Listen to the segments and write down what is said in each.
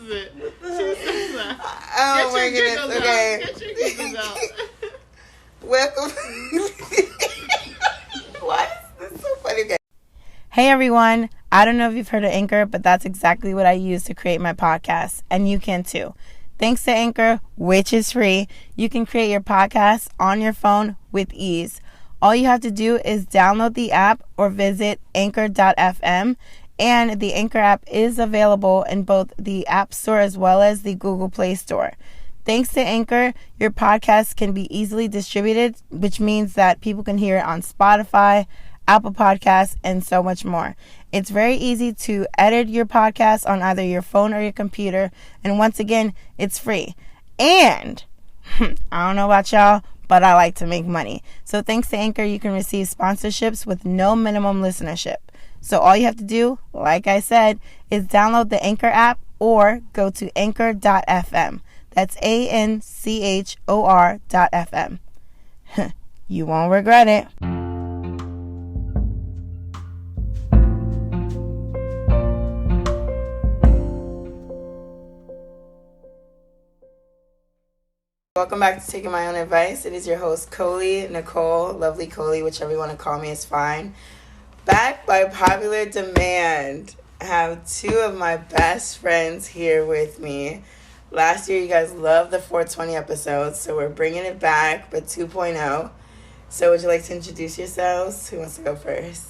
it. She says that. Oh my goodness. Okay. Get your giggles out. Welcome. Why is this so funny? Okay. Hey everyone. I don't know if you've heard of Anchor, but that's exactly what I use to create my podcast, and you can too. Thanks to Anchor, which is free, you can create your podcast on your phone with ease. All you have to do is download the app or visit anchor.fm, and the Anchor app is available in both the App Store as well as the Google Play Store. Thanks to Anchor, your podcast can be easily distributed, which means that people can hear it on Spotify, Apple Podcasts, and so much more. It's very easy to edit your podcast on either your phone or your computer, and once again, it's free. And I don't know about y'all, but I like to make money. So thanks to Anchor, you can receive sponsorships with no minimum listenership. So all you have to do, like I said, is download the Anchor app or go to anchor.fm. That's ANCHOR.fm. You won't regret it. Welcome back to Taking My Own Advice. It is your host, Coley, Nicole, lovely Coley, whichever you want to call me is fine. Back by popular demand, I have two of my best friends here with me. Last year, you guys loved the 420 episodes, so we're bringing it back, but 2.0. So would you like to introduce yourselves? Who wants to go first?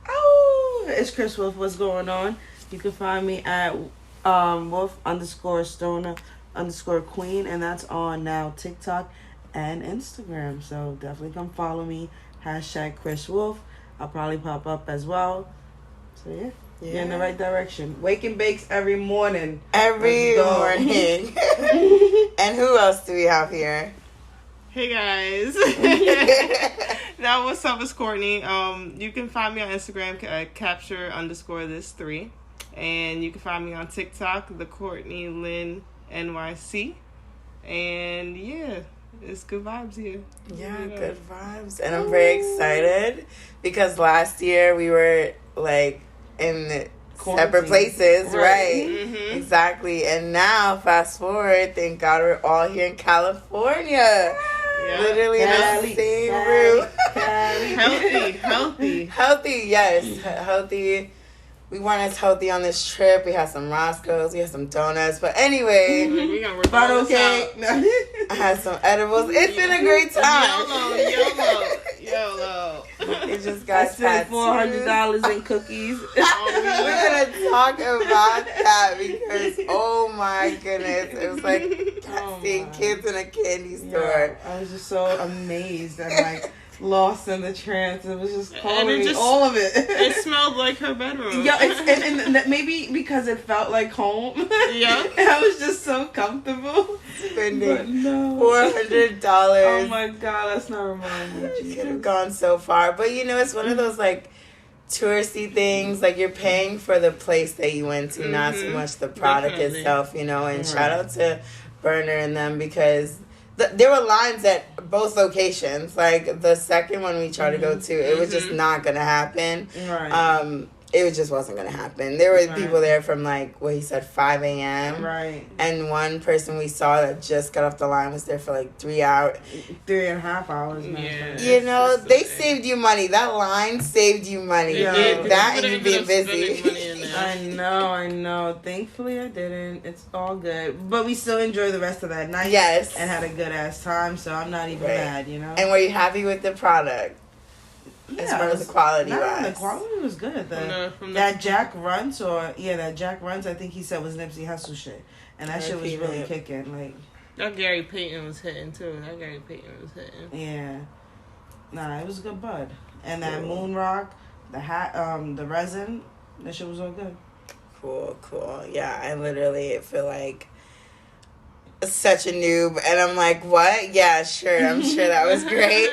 Oh, it's Chris Wolf. What's going on? You can find me at Wolf_Stoner_Queen, and that's on now TikTok and Instagram. So definitely come follow me. Hashtag Chris Wolf. I'll probably pop up as well. So yeah. You're in the right direction. Wake and bakes every morning. Every morning. And who else do we have here? Hey guys. Now what's up? It's Courtney. You can find me on Instagram at capture_this3. And you can find me on TikTok, the Courtney Lynn NYC. And yeah, it's good vibes here. Yeah, good vibes. And I'm very excited because last year we were like in separate places, right? Mm-hmm. Exactly. And now, fast forward, thank God we're all here in California. Yeah. Literally in the same room. Healthy, yes. Healthy. We weren't as healthy on this trip. We had some Roscoe's, we had some donuts, but anyway, but okay. I had some edibles. It's been a great time. YOLO. It just got spent $400 in cookies. We're gonna talk about that because oh my goodness, it was like seeing kids in a candy store. I was just so amazed and like lost in the trance. It was just calling all of it. It smelled like her bedroom. Yeah, and maybe because it felt like home. Yeah. And I was just so comfortable. Spending $400. Oh my God, that's not reminding me. You could have gone so far. But you know, it's one of those like touristy things. Like you're paying for the place that you went to, not so much the product itself, you know. And shout out to Burner and them because there were lines at both locations. Like the second one we tried to go to, it was just not gonna happen. Right. It just wasn't gonna happen. There were people there from like what he said 5 a.m. Right. And one person we saw that just got off the line was there for like 3 hours. 3.5 hours. Yeah. You know, they saved you money. That line saved you money. Yeah. That and you being busy. I know. Thankfully, I didn't. It's all good. But we still enjoyed the rest of that night. Yes. And had a good ass time, so I'm not even mad, you know? And were you happy with the product? Yeah, as far as the quality wise? The quality was good. That Jack Runs, I think he said was Nipsey Hussle shit. And that shit was really kicking. Like, that Gary Payton was hitting, too. Yeah. Nah, it was a good bud. And that Moon Rock, the hat, the resin, that shit was all good. Cool. Yeah, I literally feel like such a noob. And I'm like, what? Yeah, sure. I'm sure that was great.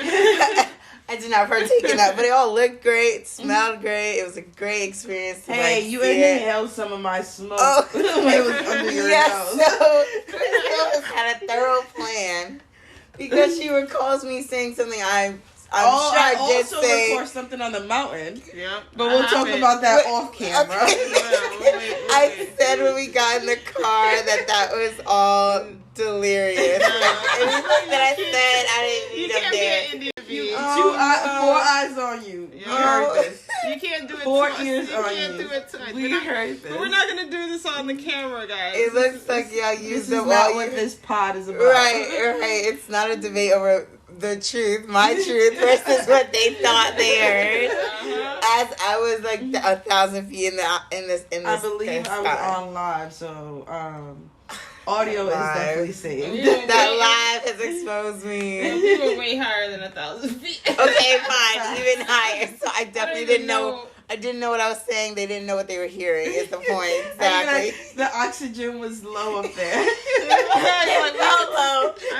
I did not partake in that, but it all looked great, smelled great. It was a great experience. Hey, you inhaled some of my smoke when it was under your nose. So Crystal had a thorough plan because she recalls me saying something I'm sure I did say. I also recorded something on the mountain. Yeah. But we'll talk about that off camera. Okay. I said said when we got in the car that was all delirious. Everything that I said, I didn't You need up can't there. be an Indian bee. 4 eyes on you. You heard this. You can't do it 4 twice. ears You on can't you. do it twice. We heard this. But we're not gonna do this on the camera, guys. It looks like y'all This used is up not all what your... this pod is about. Right. It's not a debate over the truth, my truth versus what they thought they heard. As I was like 1,000 feet in this. I believe I was on live, so audio is definitely saved. That live has exposed me. We were way higher than 1,000 feet. Okay, fine, even higher. So I definitely didn't know. I didn't know what I was saying. They didn't know what they were hearing. Is the point exactly? The oxygen was low up there. I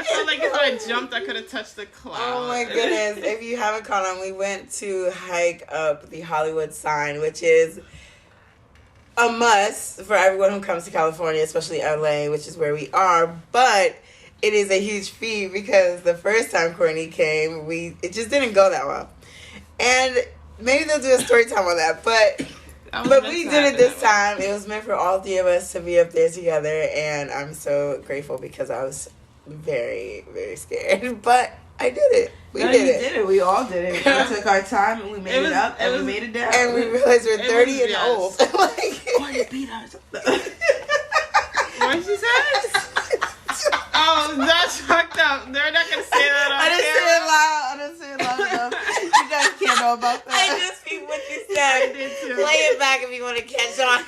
felt like if I jumped, I could have touched the cloud. Oh my goodness! If you haven't caught on, we went to hike up the Hollywood sign, which is a must for everyone who comes to California, especially LA, which is where we are. But it is a huge feat because the first time Courtney came, it just didn't go that well, and maybe they'll do a story time on that, but we did it this time. It was meant for all three of us to be up there together, and I'm so grateful because I was very, very scared. But I did it. We did it. We all did it. We took our time and we made it up and we made it down. And we realized we're 30 and old. Courtney beat us. What she said? Oh, that's fucked up. They're not gonna say that on camera. I didn't say it loud enough. You guys can't know about that. I just repeat what you said. Play it back if you want to catch on.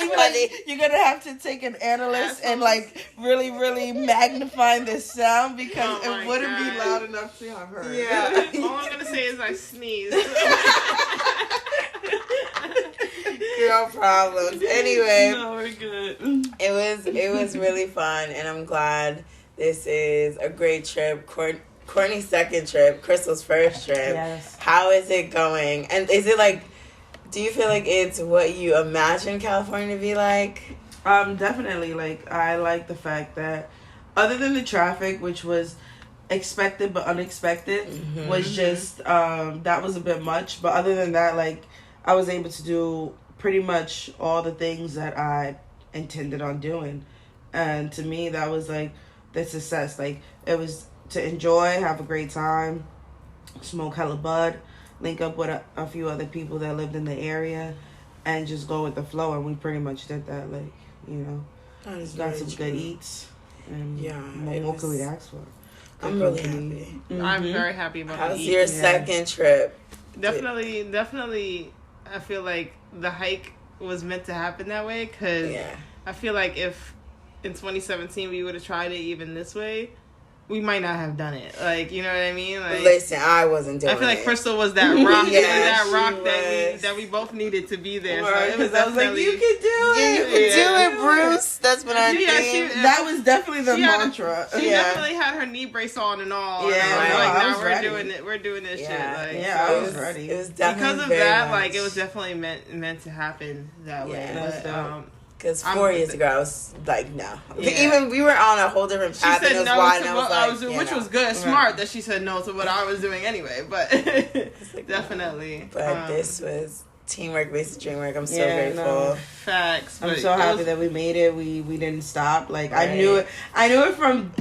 Funny. You're gonna have to take an analyst and really, really magnify this sound because it wouldn't be loud enough to have heard. Yeah. All I'm gonna say is I sneezed. Girl problems. Anyway. No, we're good. It was really fun, and I'm glad this is a great trip. Courtney's second trip, Crystal's first trip. Yes. How is it going? And is it do you feel like it's what you imagine California to be like? Definitely. I like the fact that other than the traffic, which was expected but unexpected, was just that was a bit much. But other than that, I was able to do pretty much all the things that I intended on doing. And to me, that was the success. It was to enjoy, have a great time, smoke hella bud, link up with a few other people that lived in the area, and just go with the flow. And we pretty much did that. Got some good eats. And what could we ask for? I'm really happy. I'm very happy about How's your second trip? Definitely, I feel like the hike was meant to happen that way because I feel like if in 2017 we would have tried it even this way, we might not have done it. You know what I mean? Listen, I wasn't doing it. I feel like Crystal was that rock, was. that we both needed to be there. Right, So it was I was definitely, you can do it. You can do it, Bruce. That's what I think. That was definitely the mantra. She definitely had her knee brace on and all. Yeah, and I was ready. doing it. We're doing this shit. I was ready. It was definitely because of that. It was definitely meant to happen that way. But, because 4 years ago, I was like, no. Yeah. Even we were on a whole different path. She said and it was no wide, to and what I was doing, which was good, Right. smart that she said no to what I was doing anyway. But definitely. But this was teamwork based dreamwork. I'm so grateful. Facts. I'm so happy that we made it. We didn't stop. I knew it. I knew it from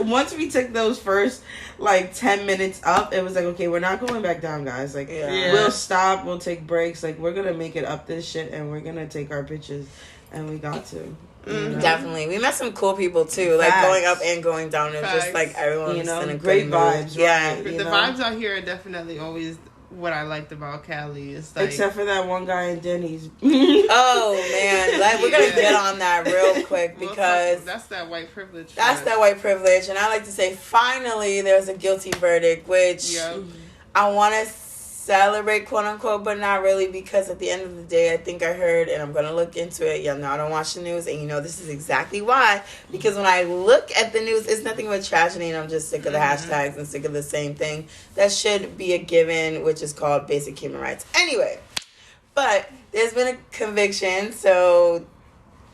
once we took those first 10 minutes up. It was okay, we're not going back down, guys. We'll stop. We'll take breaks. We're gonna make it up this shit, and we're gonna take our pictures, and we got to. Definitely, we met some cool people too. Going up and going down. It was just everyone was in a great vibes. Yeah, right? The vibes out here are definitely always what I liked about Cali. Is except for that one guy in Denny's. Oh man, we're gonna get on that real quick because that's that white privilege. That's that white privilege, and I like to say finally there's a guilty verdict, which I want to celebrate, quote unquote, but not really, because at the end of the day, I think I heard, and I'm gonna look into it. Y'all know I don't watch the news, and this is exactly why. Because when I look at the news, it's nothing but tragedy, and I'm just sick of the hashtags and sick of the same thing that should be a given, which is called basic human rights. Anyway, but there's been a conviction, so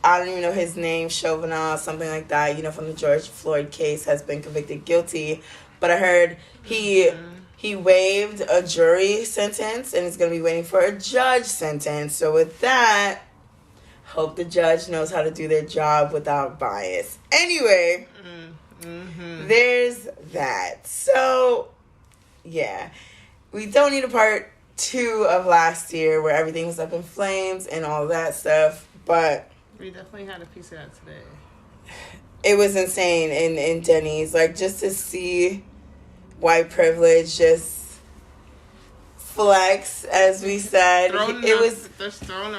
I don't even know his name, Chauvinot, something like that, from the George Floyd case, has been convicted guilty, but I heard he waived a jury sentence and is going to be waiting for a judge sentence. So with that, Hope the judge knows how to do their job without bias. Anyway, there's that. So, yeah. We don't need a part 2 of last year where everything was up in flames and all that stuff, but we definitely had a piece of that today. It was insane in Denny's. Like, just to see white privilege just flex, as we said. It was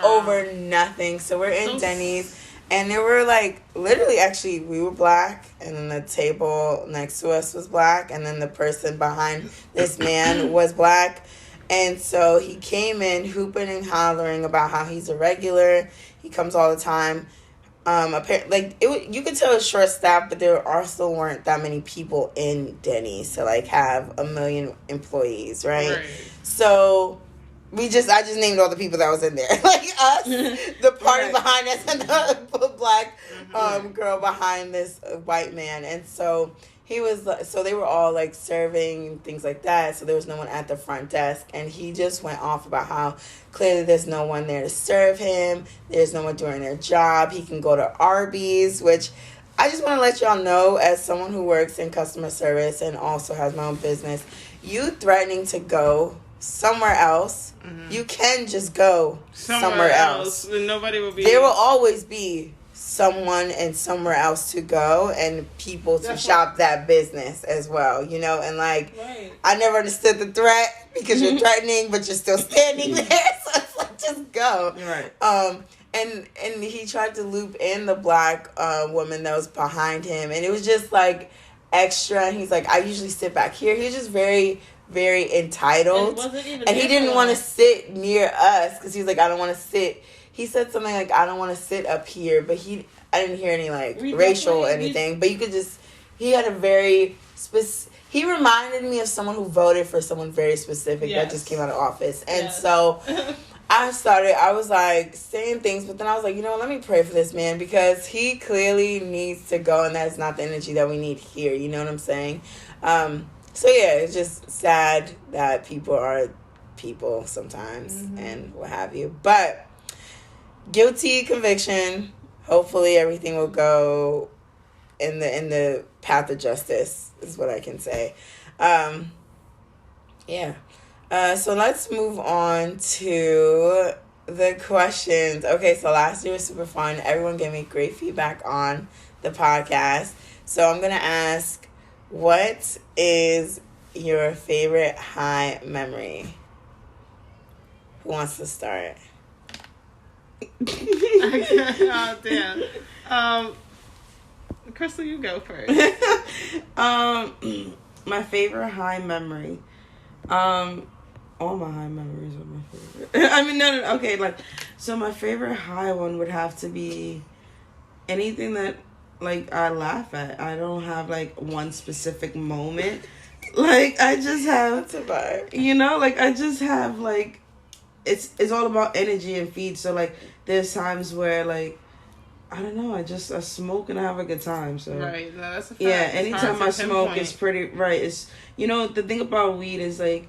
over nothing. So we're in Denny's, and there were, like, literally, actually, we were black, and then the table next to us was black, and then the person behind this man was black. And so he came in hooping and hollering about how he's a regular. He comes all the time. Apparently, you could tell it's short staffed, but there also weren't that many people in Denny's to like have 1 million employees, right? So I just named all the people that was in there, like us, the party behind us, and the black girl behind this white man, and so. So they were all, like, serving and things like that, so there was no one at the front desk, and he just went off about how clearly there's no one there to serve him, there's no one doing their job, he can go to Arby's, which I just want to let y'all know, as someone who works in customer service and also has my own business, you threatening to go somewhere else, you can just go somewhere else. Nobody will be... There will always be someone and somewhere else to go and people to shop that business as well, you know, and like I never understood the threat because you're threatening but you're still standing there, so it's like just go. And he tried to loop in the black woman that was behind him, and it was just like extra, and he's like, I usually sit back here. He was just very, very entitled, and he didn't want to sit near us because he was like, I don't want to sit. He said something like, I don't want to sit up here, but I didn't hear any, like, racial or anything, but you could just, he had a very he reminded me of someone who voted for someone very specific that just came out of office, and so I was, like, saying things, but then I was like, you know, let me pray for this man, because he clearly needs to go, and that's not the energy that we need here, you know what I'm saying? So, yeah, it's just sad that people are people sometimes, and what have you, but... Guilty conviction. Hopefully everything will go in the path of justice is what I can say. So let's move on to the questions. Okay, so last year was super fun. Everyone gave me great feedback on the podcast. So I'm going to ask, what is your favorite high memory? Who wants to start? Oh, damn. Crystal, you go first. My favorite high memory. All my high memories are my favorite. I mean, no, okay, like, so my favorite high one would have to be anything that, like, I laugh at. I don't have, like, one specific moment. Like, I just have... That's a vibe. You know, like, I just have, like... It's all about energy and feed. So, like, there's times where, like, I don't know, I smoke and I have a good time. So right, no, that's a fact. Yeah, anytime I smoke, it's pretty right. It's, you know, the thing about weed is, like,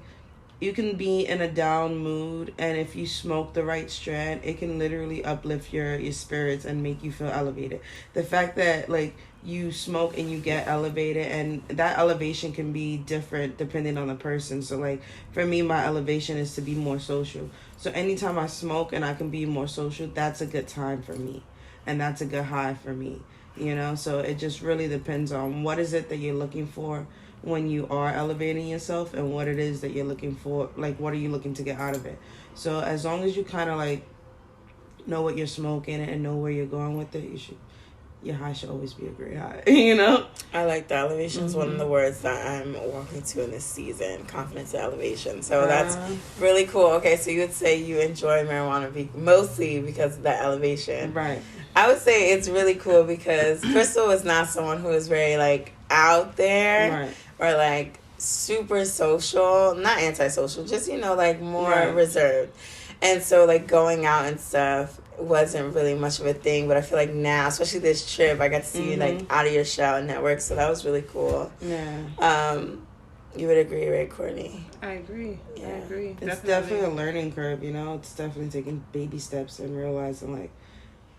you can be in a down mood, and if you smoke the right strand, it can literally uplift your spirits and make you feel elevated. The fact that, like, you smoke and you get elevated, and that elevation can be different depending on the person. So, like, for me, my elevation is to be more social. So anytime I smoke and I can be more social, that's a good time for me, and that's a good high for me, you know. So it just really depends on what is it that you're looking for when you are elevating yourself, and what it is that you're looking for, like, what are you looking to get out of it. So as long as you kind of, like, know what you're smoking and know where you're going with it, your high should always be a great high, you know? I like that. Elevation is one of the words that I'm walking to in this season. Confidence and elevation. So that's really cool. Okay, so you would say you enjoy marijuana mostly because of that elevation. Right. I would say it's really cool because Crystal is not someone who is very, like, out there or, like, super social. Not antisocial, just, you know, like, more reserved. And so, like, going out and stuff wasn't really much of a thing, but I feel like now, especially this trip, I got to see you, like, out of your shell and network, so that was really cool. Yeah. You would agree, right, Courtney? I agree. Yeah. I agree. It's definitely a learning curve, you know? It's definitely taking baby steps and realizing, like,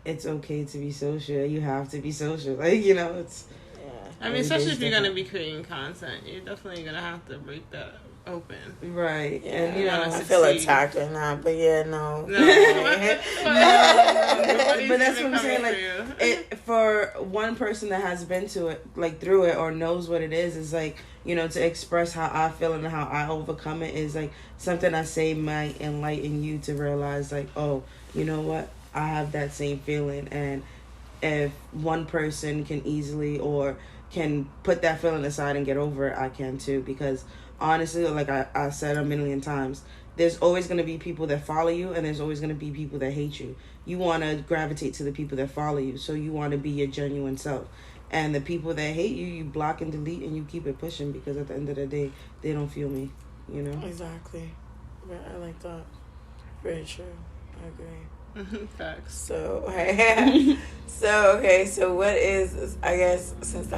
it's okay to be social. You have to be social. Like, you know, it's... I mean, especially if you're going to be creating content, you're definitely going to have to break that open. Right. Yeah, and, you know, I feel attacked right now, but yeah, no. No. But that's what I'm saying. Like, for one person that has been to it, like, through it, or knows what it is like, you know, to express how I feel and how I overcome it is, like, something I say might enlighten you to realize, like, oh, you know what? I have that same feeling. And if one person can easily or can put that feeling aside and get over it, I can too. Because honestly, like I said a million times, there's always going to be people that follow you, and there's always going to be people that hate you. You want to gravitate to the people that follow you, so you want to be your genuine self. And the people that hate you, you block and delete, and you keep it pushing, because at the end of the day, they don't feel me, you know? Exactly. I like that. Very true. I agree. Facts. So what is, I guess, since the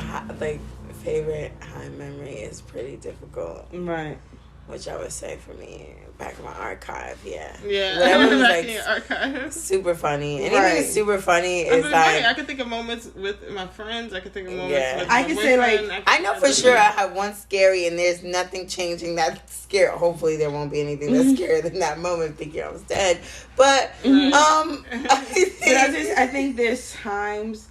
favorite high memory is pretty difficult, Right? Which I would say for me, back in my archive, yeah, whatever was back in your archive, super funny. Anything that's super funny is like, I could think of moments with my friends. I could think of moments with I my can say boyfriend. I know for sure I have one scary, and there's nothing changing that scary. Hopefully there won't be anything that's scarier than that moment thinking I was dead. But I think there's times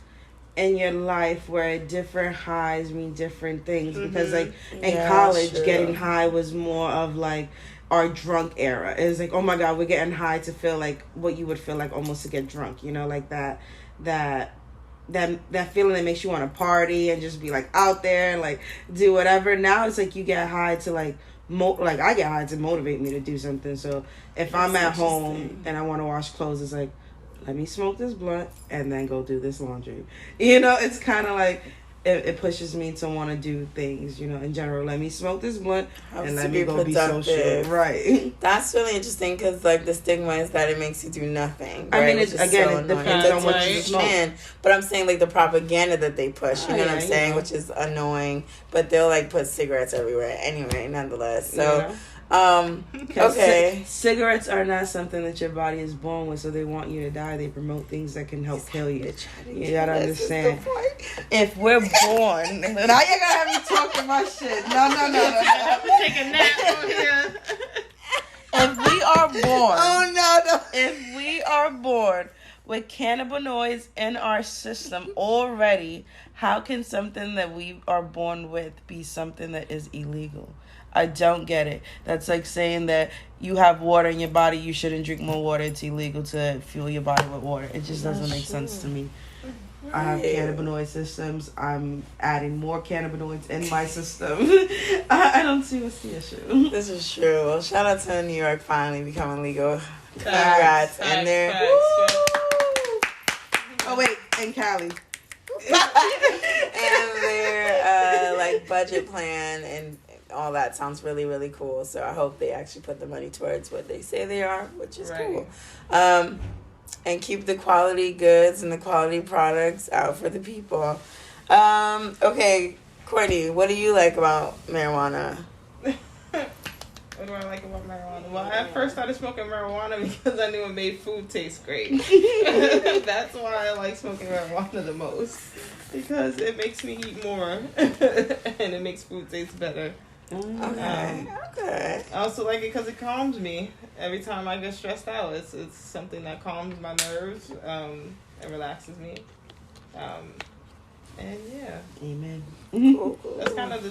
in your life where different highs mean different things, because like in college, getting high was more of like our drunk era. It was like, oh my god, we're getting high to feel like what you would feel like almost to get drunk, you know, like that feeling that makes you want to party and just be like out there and like do whatever. Now it's like you get high to like I get high to motivate me to do something. So if I'm at home and I want to wash clothes, it's like, let me smoke this blunt and then go do this laundry. You know, it's kind of like, it pushes me to want to do things, you know, in general. Let me smoke this blunt and let me go be social. Right. That's really interesting, because, like, the stigma is that it makes you do nothing. Right? I mean, it depends on what you smoke. But I'm saying, like, the propaganda that they push, you know what I'm saying, which is annoying. But they'll, like, put cigarettes everywhere anyway, nonetheless. So... okay. Cigarettes are not something that your body is born with, so they want you to die. They promote things that can help kill you. You gotta understand. If we're born, now you're gonna have me talking my shit. No. Take a nap over here. If we are born, no. If we are born with cannabinoids in our system already, how can something that we are born with be something that is illegal? I don't get it. That's like saying that you have water in your body, you shouldn't drink more water. It's illegal to fuel your body with water. It just doesn't make sense to me. Right. I have cannabinoid systems. I'm adding more cannabinoids in my system. I don't see what's the issue. This is true. Well, shout out to New York finally becoming legal. Congrats. And they're... Oh, wait. And Cali. And their like budget plan and all that sounds really, really cool. So I hope they actually put the money towards what they say they are, which is cool. And keep the quality goods and the quality products out for the people. Okay, Courtney, what do you like about marijuana? What do I like about marijuana? Well, I first started smoking marijuana because I knew it made food taste great. That's why I like smoking marijuana the most. Because it makes me eat more. And it makes food taste better. Okay. I also like it because it calms me. Every time I get stressed out, it's something that calms my nerves. It relaxes me. And yeah. Amen. Cool. That's kind of the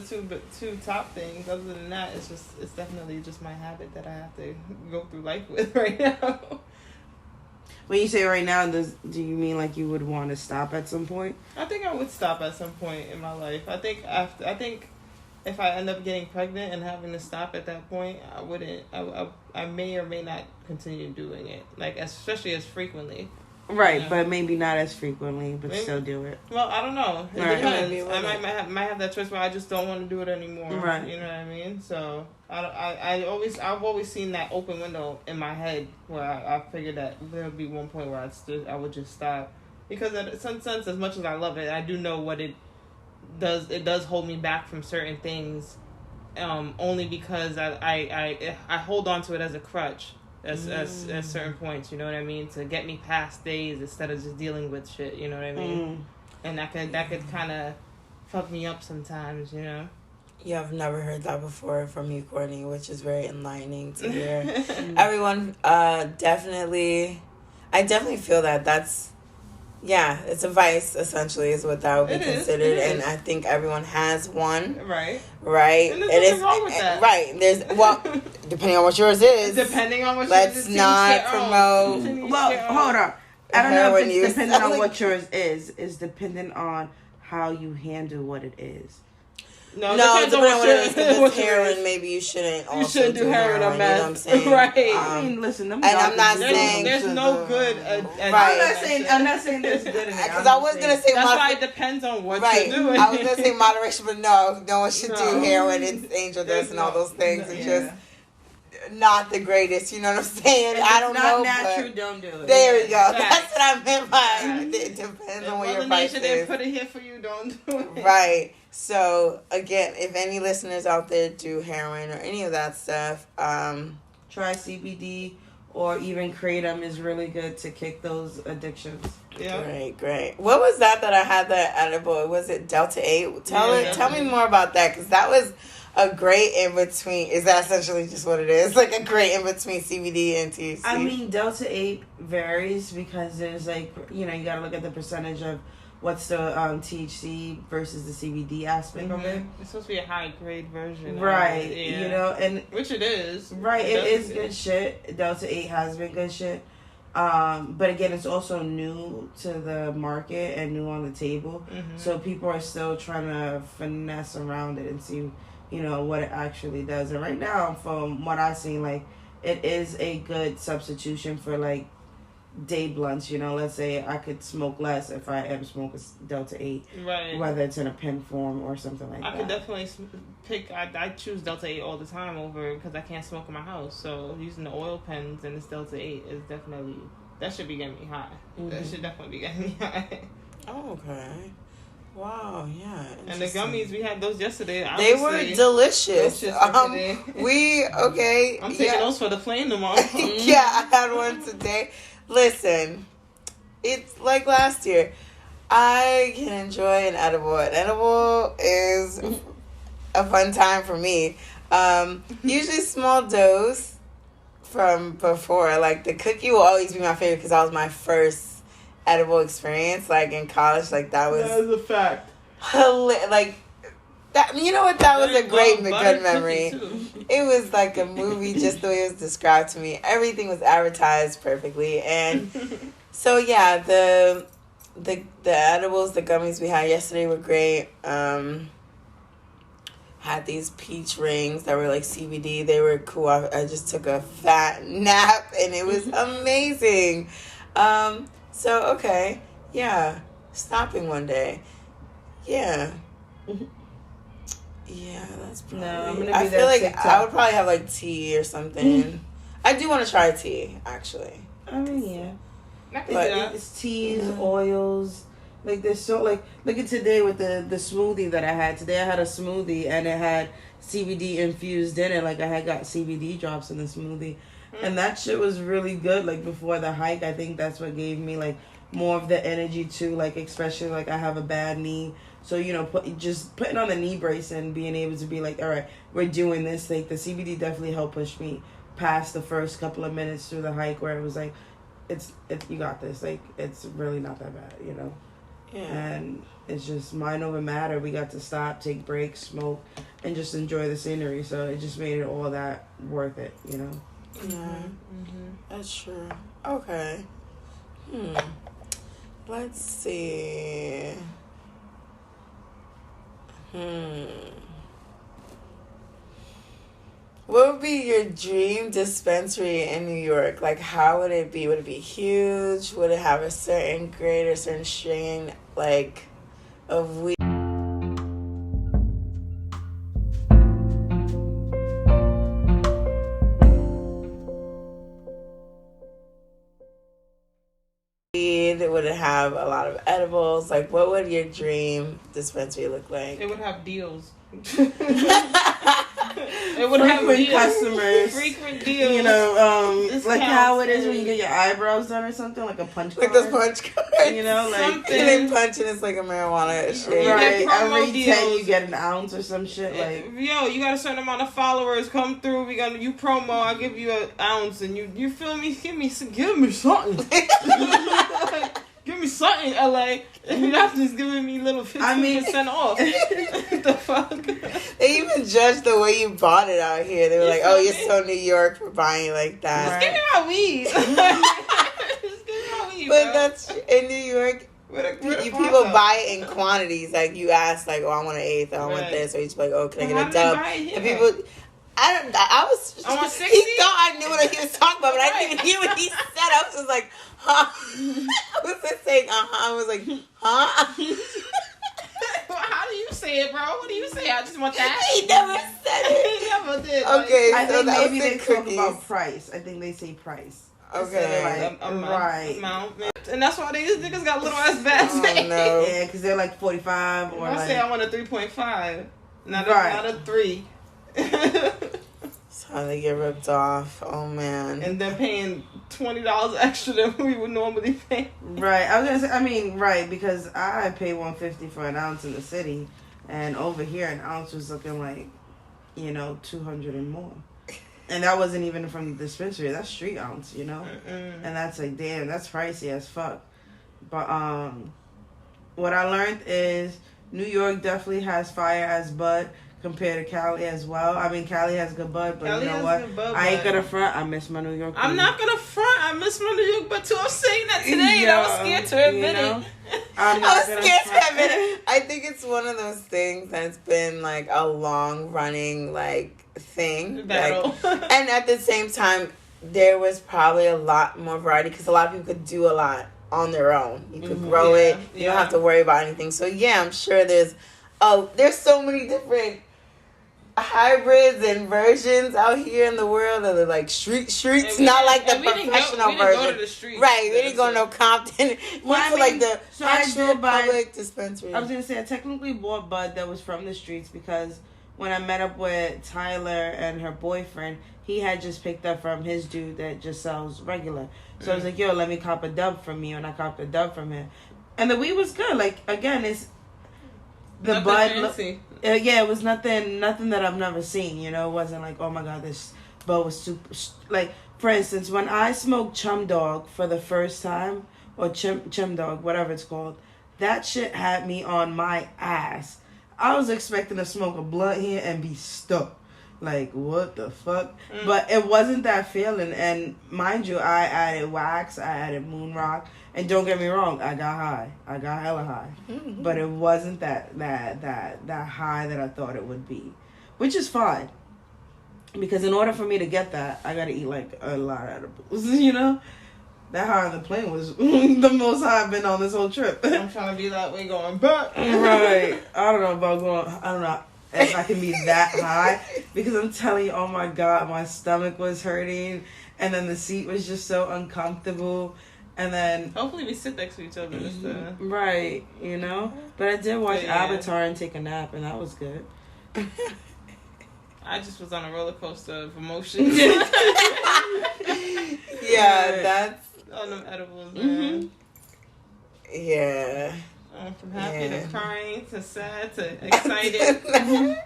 two top things. Other than that, it's definitely just my habit that I have to go through life with right now. When you say right now, do you mean like you would want to stop at some point? I think I would stop at some point in my life. I think if I end up getting pregnant and having to stop at that point, I wouldn't. I may or may not continue doing it, like especially as frequently. Right, but maybe not as frequently, but maybe. Still do it. Well, I don't know. It right. depends. I might have that choice where I just don't want to do it anymore. Right. You know what I mean? So I've always seen that open window in my head where I figured that there would be one point where I would just stop, because in some sense, as much as I love it, I do know what it does. It does hold me back from certain things, only because I hold on to it as a crutch. at certain points. You know what I mean? To get me past days instead of just dealing with shit. You know what I mean? And that could kind of fuck me up sometimes. You know. Yeah, I've never heard that before from you, Courtney, which is very enlightening to hear. Everyone, definitely, I definitely feel that that's, yeah, it's a vice, essentially, is what that would be considered. And I think everyone has one. Right. Right. And there's nothing wrong with that. Right. There's, well, depending on what yours is. Depending on what yours is. Let's not promote. Well, hold on. I don't know if it's depending on what yours is. It's dependent on how you handle what it is. No, depending on what it is. If it's heroin, maybe you shouldn't also do heroin or meth. You know what I'm saying? Right. I mean, listen, and I'm not saying there's no good. I'm not saying there's good in it. Because I was gonna say that's why it depends on what you're doing. I was gonna say moderation, but no one should do heroin and angel dust and all those things. It's just not the greatest. You know what I'm saying? If I don't know. It's not natural. Don't do it. There we go. That's what I meant by it depends on what your vice is. Didn't put it here for you. Don't do it. Right. So again, if any listeners out there do heroin or any of that stuff, try CBD or even kratom is really good to kick those addictions. Yeah. Great. What was that I had that edible? Was it Delta 8? Tell me more about that, because that was a great in between. Is that essentially just what it is? Like a great in between CBD and THC? I mean, Delta 8 varies because there's you got to look at the percentage of what's the THC versus the CBD aspect of it. It's supposed to be a high grade version. Right. And which it is. Right. It is good shit. Delta 8 has been good shit. But again, it's also new to the market and new on the table. So people are still trying to finesse around it and see, what it actually does. And right now, from what I've seen, it is a good substitution for day blunts. Let's say I could smoke less if I am smoking Delta 8, right? Whether it's in a pen form or something like that. I could definitely pick. I choose Delta 8 all the time over because I can't smoke in my house. So using the oil pens and this Delta 8 is definitely that should be getting me high. That should definitely be getting me high. Oh, okay. Wow, yeah. And the gummies, we had those yesterday. They were delicious. I'm taking those for the plane tomorrow. Yeah, I had one today. Listen, it's like last year. I can enjoy an edible. An edible is a fun time for me. Usually small dose from before. Like the cookie will always be my favorite because that was my first edible experience. Like in college, that was a fact. That, you know what? That was a great, good memory. It was like a movie, just the way it was described to me. Everything was advertised perfectly, and so yeah, the edibles, the gummies we had yesterday were great. Had these peach rings that were like CBD. They were cool. I just took a fat nap, and it was amazing. So okay, yeah, stopping one day, yeah. Yeah, that's probably. No, I'm gonna be I feel like TikTok. I would probably have tea or something. I do want to try tea, actually. I mean, yeah. But it's teas, oils. There's so look at today with the smoothie that I had. Today I had a smoothie and it had CBD infused in it. I had got CBD drops in the smoothie, and that shit was really good. Before the hike, I think that's what gave me more of the energy too. Especially I have a bad knee. So, just putting on the knee brace and being able to be all right, we're doing this. The CBD definitely helped push me past the first couple of minutes through the hike where it was it's you got this. It's really not that bad, Yeah. And it's just mind over matter. We got to stop, take breaks, smoke, and just enjoy the scenery. So it just made it all that worth it, Yeah. That's true. Okay. Let's see. What would be your dream dispensary in New York? How would it be? Would it be huge? Would it have a certain grade or certain strain, of weed? Would it have a lot of edibles? What would your dream dispensary look like? It would have deals. It would have frequent customers. Frequent deals. You know, like how it is and- when you get your eyebrows done or something, like a punch card. Like the punch card. You know, like Something. they punch and it's like a marijuana shade. right. promo Every 10 deals. you get an ounce or some shit. Like Yo, you got a certain amount of followers. Come through. We got you promo. I'll give you an ounce, and you feel me? Give me something. Give me something, LA. You're not just giving me little 15% off. What the fuck? They even judged the way you bought it out here. They were like, "Oh, you're so New York for buying it like that." Just give me my weed. Just give me my weed, But bro. that's in New York. People buy it in quantities. Like you ask, like, "Oh, I want an eighth. I want this," or you just like, "Oh, can I get a dub?" And people. I was. I want He 60? thought I knew what he was talking about, but I didn't even hear what he said. I was just like, "Huh?" I was just saying, I was like, "Huh?" Well, how do you say it, bro? What do you say? I just want that. He never said it. He never did. Okay, I so think that was maybe the they talk cookies. about price. I think they say price. Okay. Right. Amount. And that's why these niggas got little ass bags. Oh no. Yeah, because they're like 45 or I like. say I want a 3.5, not Right. a 3. That's how they get ripped off. Oh man. And then paying $20 extra than we would normally pay. Right. I was gonna say. I mean, right, because I pay $150 for an ounce in the city, and over here an ounce was looking like, $200 and more. And that wasn't even from the dispensary. That's street ounce, And that's like, damn, that's pricey as fuck. But what I learned is New York definitely has fire as bud compared to Cali as well. I mean, Cali has good bud, but Cali you know has what? good bud, I ain't but- gonna front. I miss my New York. I'm weed. not gonna front. I miss my New York, but too. I'm saying that today, and I was scared to admit it. I'm I not was gonna scared to front. admit it. I think it's one of those things that's been like a long running thing. Battle. And at the same time, there was probably a lot more variety because a lot of people could do a lot on their own. You could grow it. You don't have to worry about anything. So yeah, I'm sure there's so many different hybrids and versions out here in the world of the like streets, not like the professional version. Go to the streets. Right, we didn't go to no Compton. Went to like the so I actual did buy- public dispensary. I was gonna say I technically bought bud that was from the streets because when I met up with Tyler and her boyfriend, he had just picked up from his dude that just sells regular. So I was like, yo, let me cop a dub from you, and I copped a dub from him. And the weed was good. Like, again, it's the Nothing bud. fancy. Yeah, it was nothing that I've never seen. It wasn't like, oh my god, this bud was super. Like, for instance, when I smoked Chum Dog for the first time, or Chum Dog, whatever it's called, that shit had me on my ass. I was expecting to smoke a blunt here and be stuck. Like, what the fuck? But it wasn't that feeling. And mind you, I added wax, I added moon rock. And don't get me wrong, I got high. I got hella high. Mm-hmm. But it wasn't that high that I thought it would be. Which is fine. Because in order for me to get that, I gotta eat like a lot of edibles, That high on the plane was the most high I've been on this whole trip. I'm trying to be that way going, but Right. I don't know about going, I don't know if I can be that high. Because I'm telling you, oh my God, my stomach was hurting. And then the seat was just so uncomfortable. And then... hopefully we sit next to each other. Just Right, But I did watch Yeah. Avatar and take a nap, and that was good. I just was on a roller coaster of emotions. Yeah, that's on them edibles, man. yeah. From happy Yeah. to crying to sad to excited,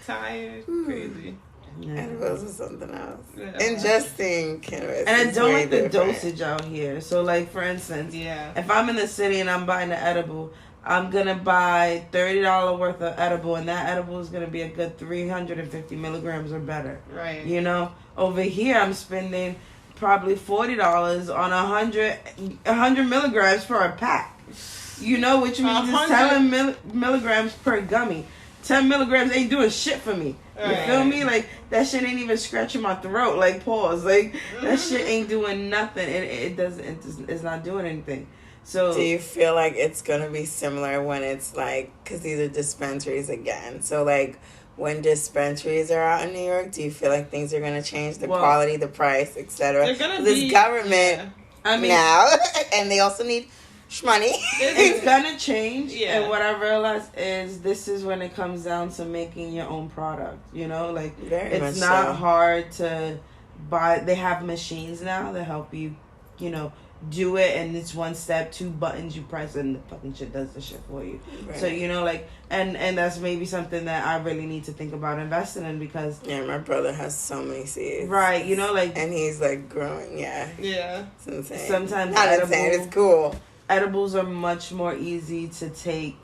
tired, crazy. Yeah. Edibles is something else. Yeah. Ingesting cannabis. And I is don't very like the different. dosage out here. So, like, for instance, Yeah. if I'm in the city and I'm buying an edible, I'm going to buy $30 worth of edible, and that edible is going to be a good 350 milligrams or better. Right. Over here, I'm spending probably $40 on 100 milligrams for a pack. Which means it's 10 milligrams per gummy. 10 milligrams ain't doing shit for me. You feel me? Like, that shit ain't even scratching my throat. Like, pause. Like, that shit ain't doing nothing. It's not doing anything. So, Do you feel like it's going to be similar when it's like, because these are dispensaries again. So, like, when dispensaries are out in New York, do you feel like things are going to change? The quality, the price, etc. They're gonna This be government yeah. now, and they also need money. It's gonna change. Yeah. And what I realized is this is when it comes down to making your own product. You know, like it's not hard to buy. They have machines now that help you, you know, do it, and it's one step, 2 buttons you press, and the fucking shit does the shit for you. Right. So you know, like, and that's maybe something that I really need to think about investing in, because my brother has so many seeds. Right, you know, like, and he's like growing. Yeah, it's insane. Sometimes it's cool. Edibles are much more easy to take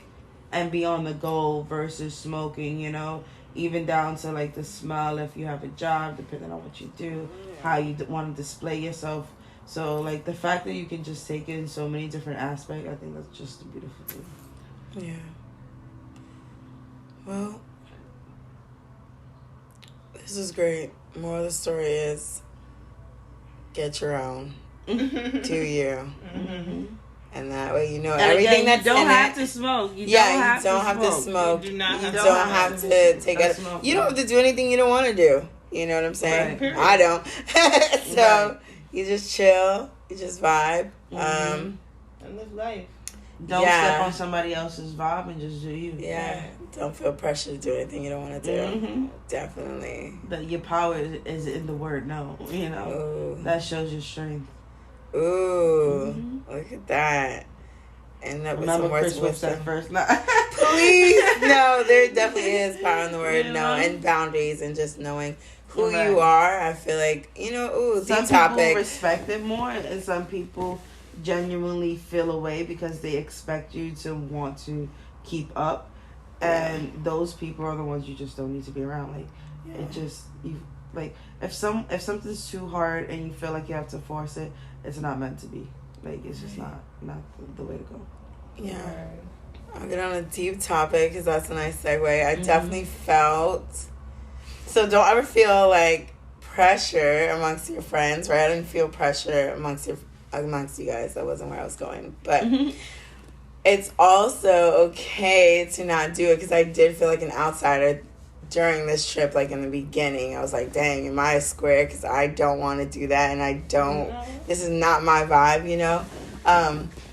and be on the go versus smoking. You know, even down to like the smell. If you have a job, depending on what you do, how you want to display yourself. So, like, the fact that you can just take it in so many different aspects, I think that's just a beautiful thing. Yeah. Well, this is great. More of the story is, get your own. Do you. Mm-hmm. And that way you know and everything again, that's you don't in have it. To smoke. You don't have to smoke. You do not you don't have to take it. You don't have to do anything you don't want to do. You know what I'm saying? Right. I don't. So... You just chill. You just vibe. And live life. Don't step on somebody else's vibe and just do you. Yeah. Don't feel pressure to do anything you don't want to do. Mm-hmm. Definitely. Your power is in the word no. You know. Ooh. That shows your strength. Ooh. Look at that. And that was some words Chris Wolf said first. Please. No, there definitely is power in the word no, and boundaries, and just knowing who you are. I feel like, you know, some deep topic. People respect it more, and some people genuinely feel away because they expect you to want to keep up, and those people are the ones you just don't need to be around. Like it just like if something's too hard and you feel like you have to force it, it's not meant to be. Like it's just not the way to go. Yeah. I'll get on a deep topic because that's a nice segue. I definitely felt. So don't ever feel like pressure amongst your friends, right? I didn't feel pressure amongst you guys. That wasn't where I was going. But it's also okay to not do it, because I did feel like an outsider during this trip. Like in the beginning, I was like, dang, am I a square? Because I don't want to do that, and I don't. This is not my vibe, you know?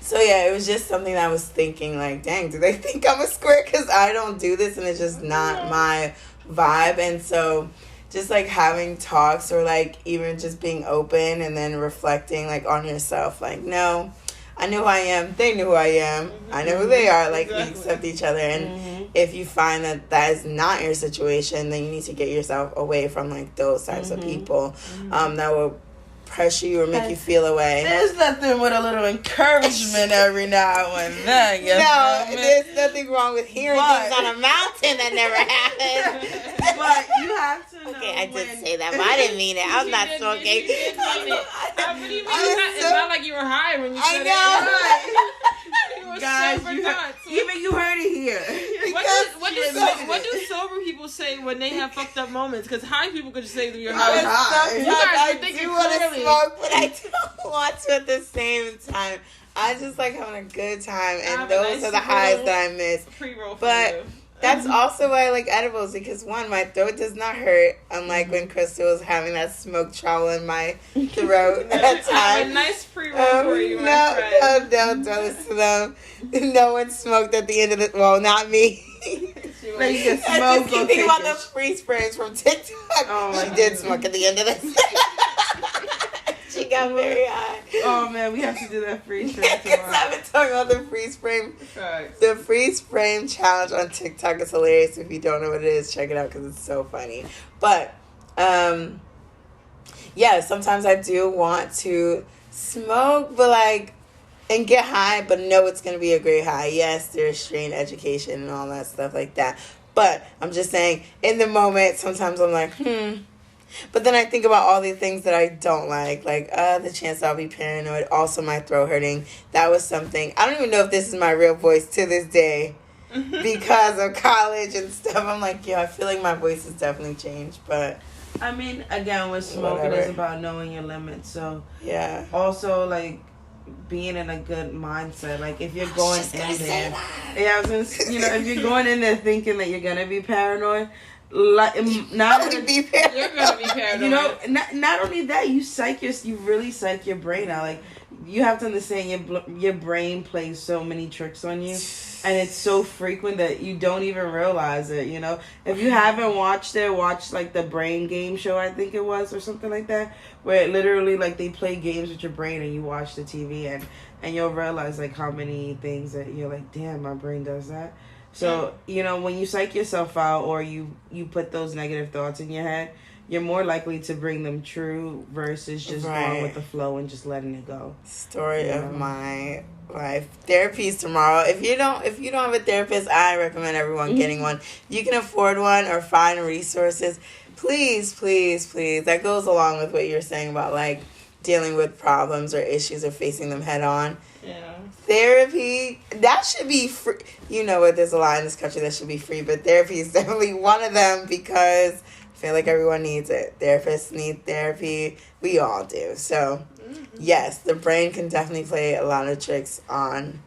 So yeah, it was just something that I was thinking, like, dang, do they think I'm a square? Because I don't do this, and it's just not my vibe. And so just like having talks, or like even just being open and then reflecting like on yourself, like, no, I know who I am, they know who I am, I know who they are, like we accept each other. And if you find that is not your situation, then you need to get yourself away from like those types of people that will pressure you or make you feel away. There's nothing with a little encouragement every now and then. There's nothing wrong with hearing things on a mountain that never happened. But you have to know. Okay, I did say that, but I didn't mean it. I'm not smoking. You did mean it. It's not like you were high when you said it. I know. Guys, even you heard it here. What do sober people say when they have fucked up moments? Because high people could just say that you're high. Sometimes I do want to smoke, but I don't want to at the same time. I just like having a good time, and those are the highs that I miss. But that's also why I like edibles, because one, my throat does not hurt, unlike when Crystal was having that smoke travel in my throat at that time. I have a nice pre-roll for you, my friend. Don't listen to them. No one smoked at the end of the. Well, not me. Like you can I just keep thinking about the freeze frames from TikTok. She did smoke at the end of this. She got very high. Oh man, we have to do that freeze frame tomorrow. I've been talking about the freeze frame. Right. The freeze frame challenge on TikTok is hilarious. If you don't know what it is, check it out because it's so funny. But yeah, sometimes I do want to smoke, but like, and get high, but know it's going to be a great high. Yes, there's strain education and all that stuff like that. But I'm just saying, in the moment, sometimes I'm like, But then I think about all the things that I don't like the chance I'll be paranoid, also my throat hurting. That was something. I don't even know if this is my real voice to this day because of college and stuff. I'm like, yeah, I feel like my voice has definitely changed, but... I mean, again, with smoking, it's about knowing your limits. So, yeah. Also, like, being in a good mindset. Like, if you're going in there... Yeah, I was going to... You know, if you're going in there thinking that you're going to be paranoid... Like, not you're gonna be paranoid. You know, not only that, you really psych your brain out. Like, you have to understand your brain plays so many tricks on you, and it's so frequent that you don't even realize it. You know, if you haven't watched it, watch like the brain game show, I think it was, or something like that, where it literally like they play games with your brain and you watch the TV and you'll realize like how many things that you're like, damn, my brain does that. So, you know, when you psych yourself out or you put those negative thoughts in your head, you're more likely to bring them true versus just going with the flow and just letting it go. Story of my life. Therapy is tomorrow. If you don't have a therapist, I recommend everyone getting one. You can afford one or find resources. Please, please, please. That goes along with what you're saying about like dealing with problems or issues or facing them head on. Yeah. Therapy, that should be free. You know what? There's a lot in this country that should be free, but therapy is definitely one of them because I feel like everyone needs it. Therapists need therapy. We all do. So, yes, the brain can definitely play a lot of tricks on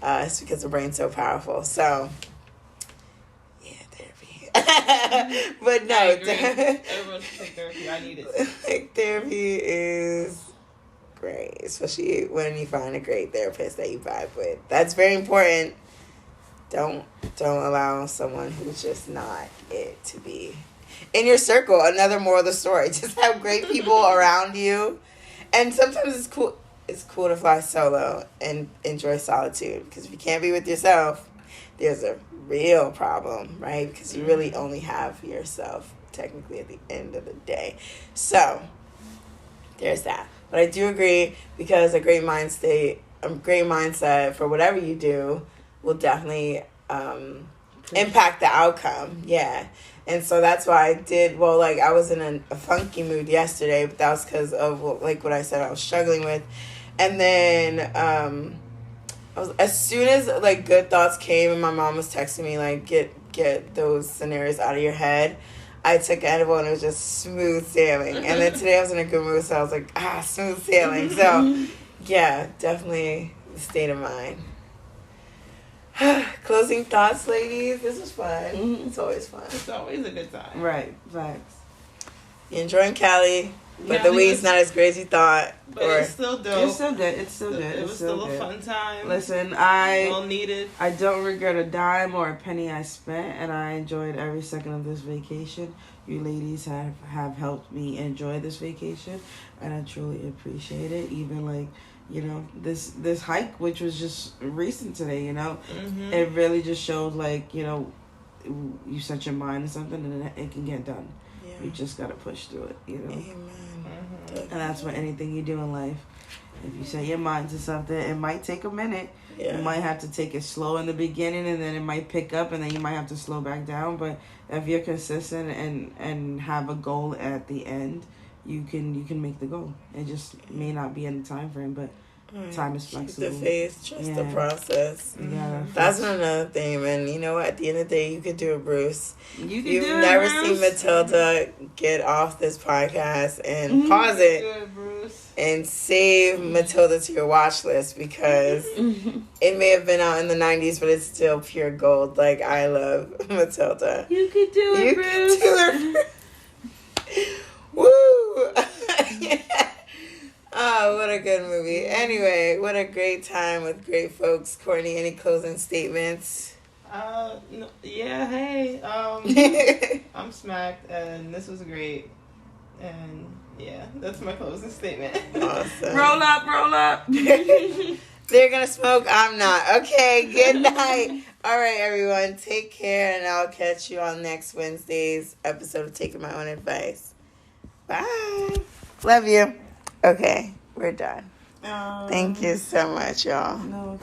us because the brain's so powerful. So, yeah, therapy. But no. Everyone should take therapy. I need it. Like, therapy is great, especially when you find a great therapist that you vibe with. That's very important. Don't allow someone who's just not it to be in your circle. Another moral of the story. Just have great people around you. And sometimes it's cool to fly solo and enjoy solitude. Because if you can't be with yourself, there's a real problem, right? Because you really only have yourself, technically, at the end of the day. So, there's that. But I do agree, because a great mindset for whatever you do will definitely impact the outcome. Yeah. And so that's why I did, I was in a funky mood yesterday, but that was because of, like what I said, I was struggling with. And then as soon as, like, good thoughts came and my mom was texting me, like, get those scenarios out of your head, I took an edible and it was just smooth sailing. And then today I was in a good mood, so I was like, smooth sailing. So, yeah, definitely the state of mind. Closing thoughts, ladies. This was fun. It's always fun. It's always a good time. Right, facts. You're enjoying Cali, but the weed's not as great as you thought. But it's still dope. It's still good. It's still good. It was still a fun time. Listen, well needed. I don't regret a dime or a penny I spent, and I enjoyed every second of this vacation. You ladies have helped me enjoy this vacation, and I truly appreciate it. Even like, you know, this hike, which was just recent today, you know, it really just showed, like, you know, you set your mind to something and it can get done. Yeah. You just got to push through it, you know. Amen. And that's for anything you do in life. If you set your mind to something, it might take a minute. Yeah. You might have to take it slow in the beginning, and then it might pick up, and then you might have to slow back down. But if you're consistent and have a goal at the end, you can make the goal. It just may not be in the time frame, but time is flexible. Keep the faith, trust the process. Yeah, that's another thing, man. You know what? At the end of the day, you could do it, Bruce. You've never seen Matilda get off this podcast and pause it and save Matilda to your watch list, because it may have been out in the 90s, but it's still pure gold. Like, I love Matilda. You could do it, Bruce. You could do it. Woo! Oh, what a good movie. Anyway, what a great time with great folks. Courtney, any closing statements? No, yeah, hey, I'm smacked, and this was great, and yeah, that's my closing statement. Awesome. Roll up. They're gonna smoke, I'm not. Okay, good night. All right, everyone, take care, and I'll catch you on next Wednesday's episode of Taking My Own Advice. Bye. Love you. Okay, we're done. Thank you so much, y'all. No.